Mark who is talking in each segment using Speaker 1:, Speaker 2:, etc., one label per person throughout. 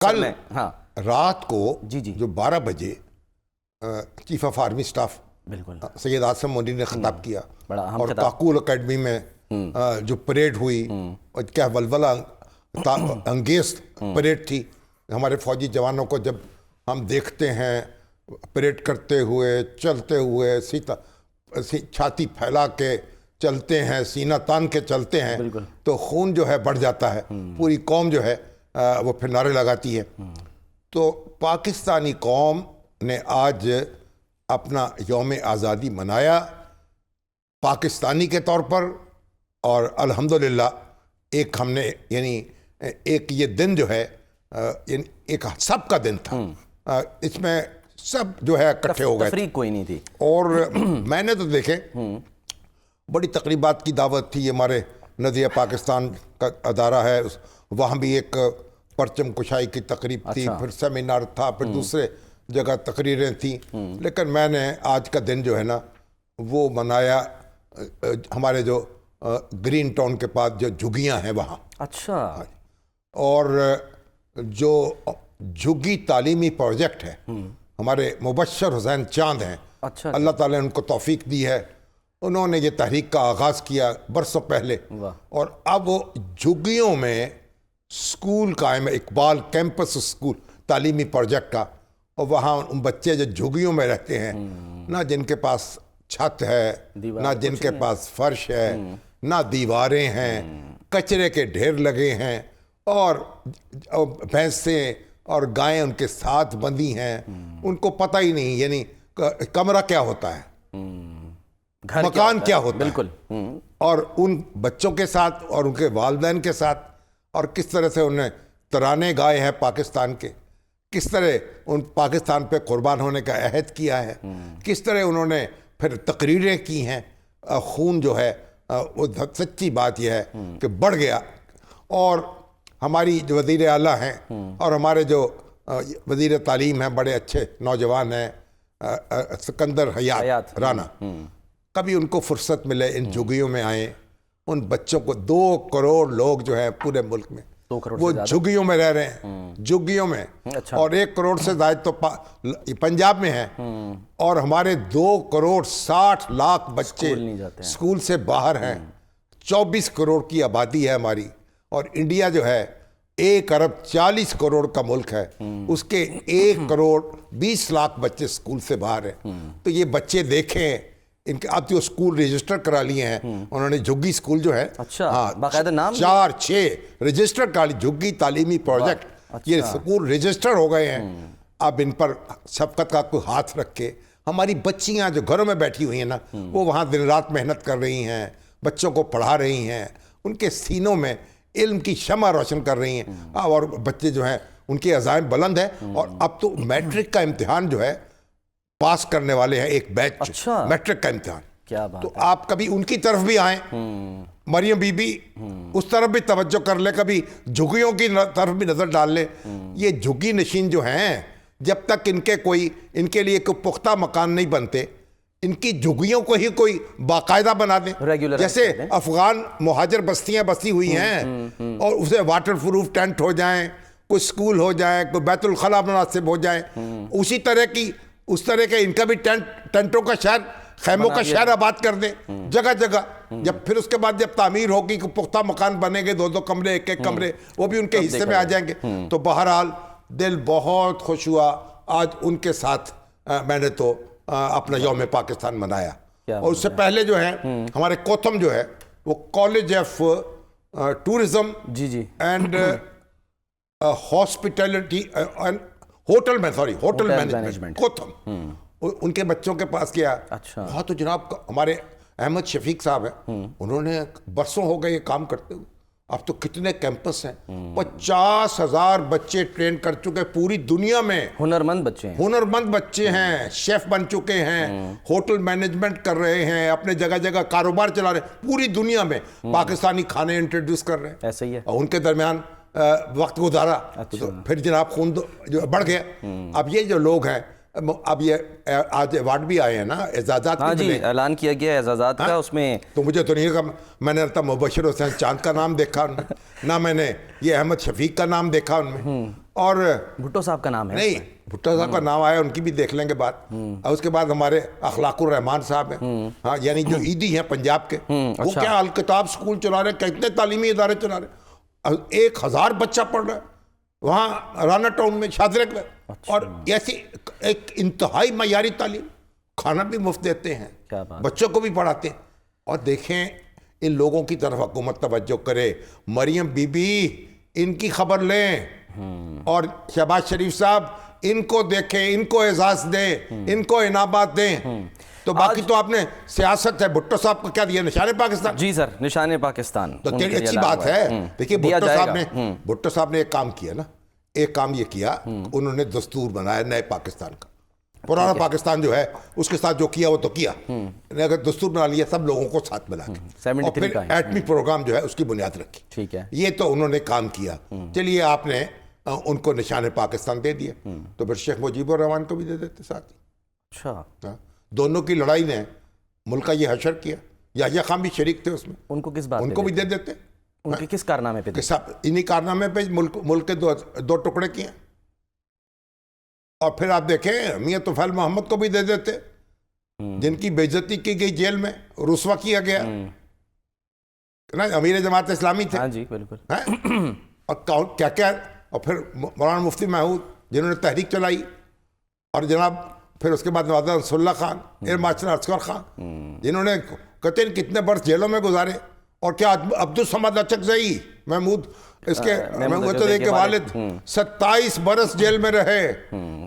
Speaker 1: कल
Speaker 2: हाँ
Speaker 1: रात को
Speaker 2: जी जी
Speaker 1: जो 12 बजे चीफ ऑफ आर्मी स्टाफ
Speaker 2: बिल्कुल
Speaker 1: सैयद आसिम मुनीर ने खिताब किया
Speaker 2: बड़ा अहम
Speaker 1: और
Speaker 2: खिताब।
Speaker 1: काकूल एकेडमी में जो परेड हुई और क्या वलवला अंगेज परेड थी। हमारे फौजी जवानों को जब हम देखते हैं परेड करते हुए चलते हुए छाती फैला के चलते हैं, सीना तान के चलते हैं, तो खून जो है बढ़ जाता है। पूरी कौम जो है वो फिर नारे लगाती है। तो पाकिस्तानी कौम ने आज अपना यौम आज़ादी मनाया पाकिस्तानी के तौर पर, और अल्हम्दुलिल्लाह एक हमने यानी एक ये दिन जो है यानी एक सबका दिन था। इसमें सब जो है इकट्ठे हो गए,
Speaker 2: तफरीक कोई नहीं थी।
Speaker 1: और मैंने तो देखे बड़ी तकरीबात की दावत थी। हमारे नदिया पाकिस्तान का अदारा है, वहाँ भी एक परचम कुशाई की तकरीब थी।
Speaker 2: अच्छा।
Speaker 1: फिर सेमिनार था, फिर दूसरे जगह तकरीरें थी। लेकिन मैंने आज का दिन जो है ना वो मनाया हमारे जो ग्रीन टाउन के पास जो झुग्गियाँ हैं वहाँ।
Speaker 2: अच्छा।
Speaker 1: और जो झुग्गी तालीमी प्रोजेक्ट है, हमारे मुबश्शर हुसैन चांद हैं,
Speaker 2: अच्छा।
Speaker 1: अल्लाह ताला ने उनको तौफीक दी है। उन्होंने ये तहरीक का आगाज़ किया बरसों पहले, और अब वो झुग्गियों में स्कूल कायम है, इकबाल कैंपस स्कूल तालीमी प्रोजेक्ट का। और वहाँ उन बच्चे जो झुग्गियों में रहते हैं, ना जिनके पास छत है, ना जिनके पास फर्श है, ना दीवारें हैं, कचरे के ढेर लगे हैं, और भैंसें और गायें उनके साथ बंधी हैं। उनको पता ही नहीं यानी कमरा क्या होता है, मकान क्या होता है।
Speaker 2: बिल्कुल।
Speaker 1: और उन बच्चों के साथ और उनके वालिदैन के साथ, और किस तरह से उन्हें तराने गाए हैं पाकिस्तान के, किस तरह उन पाकिस्तान पे कुर्बान होने का अहद किया है, किस तरह उन्होंने फिर तकरीरें की हैं। खून जो है वो सच्ची बात यह है कि बढ़ गया। और हमारी जो वज़ीर आला हैं और हमारे जो वज़ीर तालीम हैं, बड़े अच्छे नौजवान हैं, सिकंदर हयात राना, कभी उनको फुर्सत मिले इन झुग्गियों में आए। उन बच्चों को 2 करोड़ लोग जो है पूरे मुल्क में वो झुग्गियों में रह रहे हैं, झुग्गियों में।
Speaker 2: अच्छा।
Speaker 1: और 1 करोड़ से ज़्यादा तो पंजाब में है, और हमारे 2 करोड़ 60 लाख बच्चे स्कूल से बाहर हैं। 24 करोड़ की आबादी है हमारी, और इंडिया जो है 1 अरब 40 करोड़ का मुल्क है, उसके 1 करोड़ 20 लाख बच्चे स्कूल से बाहर हैं। तो ये बच्चे देखें, इनके अब तो स्कूल रजिस्टर करा लिए हैं उन्होंने, झुग्गी स्कूल जो है।
Speaker 2: अच्छा।
Speaker 1: हाँ,
Speaker 2: बाकायदा नाम
Speaker 1: 4-6 रजिस्टर करा ली, झुग्गी तालीमी प्रोजेक्ट।
Speaker 2: अच्छा।
Speaker 1: ये स्कूल रजिस्टर हो गए हैं। अब इन पर शफकत का कोई हाथ रख के, हमारी बच्चियां जो घरों में बैठी हुई हैं ना, वो वहाँ दिन रात मेहनत कर रही हैं, बच्चों को पढ़ा रही हैं, उनके सीनों में इल्म की शमा रोशन कर रही हैं। और बच्चे जो हैं उनके अज़ाइम बुलंद है। और अब तो मैट्रिक का इम्तिहान जो है पास करने वाले हैं एक बैच।
Speaker 2: अच्छा।
Speaker 1: मैट्रिक का इम्तिहान।
Speaker 2: क्या बात
Speaker 1: तो आप कभी उनकी तरफ भी आए, मरियम बीबी उस तरफ भी तवज्जो कर ले, कभी झुग्गियों की तरफ भी नजर डाल ले। ये झुग्गी नशीन जो हैं, जब तक इनके लिए कोई पुख्ता मकान नहीं बनते, इनकी झुग्गियों को ही कोई बाकायदा बना दें। जैसे अफगान मुहाजिर बस्तियां बसी हुई हैं, और उसे वाटर प्रूफ टेंट हो जाएं, कोई स्कूल हो जाए, कोई बैतुल खला मुनासिब हो जाए, उस तरह के इनका भी टेंटों का शहर, खैमों का शहर आबाद कर दें जगह जगह। जब फिर उसके बाद जब तामीर होगी, पुख्ता मकान बनेंगे, 2-2 कमरे, 1-1 कमरे, वो भी उनके हिस्से में आ जाएंगे। तो बहरहाल दिल बहुत खुश हुआ आज उनके साथ। मैंने तो अपना यौम पाकिस्तान मनाया। और उससे पहले जो है हमारे कोथम जो है वो कॉलेज ऑफ टूरिज्म
Speaker 2: जी
Speaker 1: and hospitality and hotel management कोथम, उनके बच्चों के पास किया।
Speaker 2: अच्छा।
Speaker 1: वहाँ तो जनाब हमारे अहमद शफीक साहब हैं, उन्होंने बरसों हो गए ये काम करते हुए। अब तो कितने कैंपस हैं, 50,000 बच्चे ट्रेन कर चुके पूरी दुनिया में। हुनरमंद बच्चे हैं, शेफ बन चुके हैं, होटल मैनेजमेंट कर रहे हैं, अपने जगह जगह कारोबार चला रहे हैं, पूरी दुनिया में पाकिस्तानी खाने इंट्रोड्यूस कर रहे हैं।
Speaker 2: ऐसा ही है।
Speaker 1: और उनके दरमियान वक्त गुजारा। अच्छा। तो फिर जनाब खून जो बढ़ गया। अब ये जो लोग हैं अब ये आज अवार्ड भी आए हैं ना, एजाज़ात
Speaker 2: हाँ
Speaker 1: भी
Speaker 2: जी,
Speaker 1: मिले।
Speaker 2: ऐलान किया गया है एजाज़ात का, उसमें
Speaker 1: तो मुझे तो नहीं कहा, मैंने तो मुबशिर हुसैन चांद का नाम देखा उनमें, ना मैंने ये अहमद शफीक का नाम देखा उनमें, और
Speaker 2: भुट्टो साहब का नाम है
Speaker 1: नहीं, भुट्टो साहब का नाम आया, उनकी भी देख लेंगे बात। और उसके बाद हमारे अखलाकुर रहमान साहब हैं, हाँ, यानी जो ईदी हैं पंजाब के, वो
Speaker 2: अच्छा।
Speaker 1: क्या अल किताब स्कूल चला रहे, कितने तालीमी इदारे चला रहे, 1000 बच्चा पढ़ रहा है वहाँ राना टाउन में, शादरेक में।
Speaker 2: अच्छा।
Speaker 1: और ऐसी एक इंतहाई मयारी तालीम, खाना भी मुफ्त देते हैं,
Speaker 2: क्या बात।
Speaker 1: बच्चों को भी पढ़ाते हैं। और देखें, इन लोगों की तरफ हुकूमत तवज्जो करे, मरियम बीबी इनकी खबर लें, और शहबाज शरीफ साहब इनको देखें, इनको एजाज दें, इनको इनामात दें। तो बाकी तो आपने सियासत है, भुट्टो साहब को क्या दिया, निशाने पाकिस्तान।
Speaker 2: जी सर, निशाने पाकिस्तान
Speaker 1: तो
Speaker 2: उनके
Speaker 1: तेरी
Speaker 2: लिए
Speaker 1: अच्छी
Speaker 2: ऐलान
Speaker 1: बात
Speaker 2: हुआ
Speaker 1: है। देखिए,
Speaker 2: दिया
Speaker 1: भुट्टो साहब ने एक काम किया ना, एक काम ये किया, उन्होंने दस्तूर बनाया नए पाकिस्तान का। पुराना पाकिस्तान जो है उसके साथ जो किया वो तो किया, अगर दस्तूर बना लिया सब लोगों को साथ मिला के, और
Speaker 2: 73
Speaker 1: फिर
Speaker 2: का है।
Speaker 1: एटमी प्रोग्राम जो है उसकी बुनियाद रखी।
Speaker 2: ठीक है।
Speaker 1: ये तो उन्होंने काम किया। चलिए, आपने उनको निशाने पाकिस्तान दे दिया, तो फिर शेख मुजीबुर रहमान को भी दे देते साथ ही।
Speaker 2: अच्छा,
Speaker 1: हाँ, दोनों की लड़ाई ने मुल्क का ये हशर किया, याहिया खान भी शरीक थे उसमें,
Speaker 2: उनको किस बात
Speaker 1: उनको
Speaker 2: पे
Speaker 1: भी दे देते।
Speaker 2: उनके किस कारनामे पे
Speaker 1: कि सब इन्हीं कारनामे पे मुल्क के दो टुकड़े किए। और फिर आप देखें, मियां तुफैल मोहम्मद को भी दे देते, जिनकी बेइज्जती की गई, जेल में रुस्वा किया गया ना, अमीर जमात इस्लामी थे।
Speaker 2: हाँ जी, बिल्कुल।
Speaker 1: हैं? और क्या क्या, और फिर मौलाना मुफ्ती महमूद जिन्होंने तहरीक चलाई, और जनाब फिर उसके बाद नवाज़ रसूलुल्लाह खान, एयर मार्शल असगर खान, जिन्होंने कतई कितने बरस जेलों में गुजारे। और क्या अब्दुल समद अचकज़ई महमूद, इसके महमूद के वालिद 27 बरस जेल में रहे।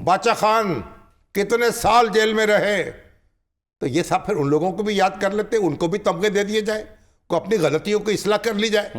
Speaker 1: बाचा खान कितने साल जेल में रहे। तो ये सब फिर उन लोगों को भी याद कर लेते, उनको भी तमगे दे दिए जाए, को अपनी गलतियों की इस्लाह कर ली जाए।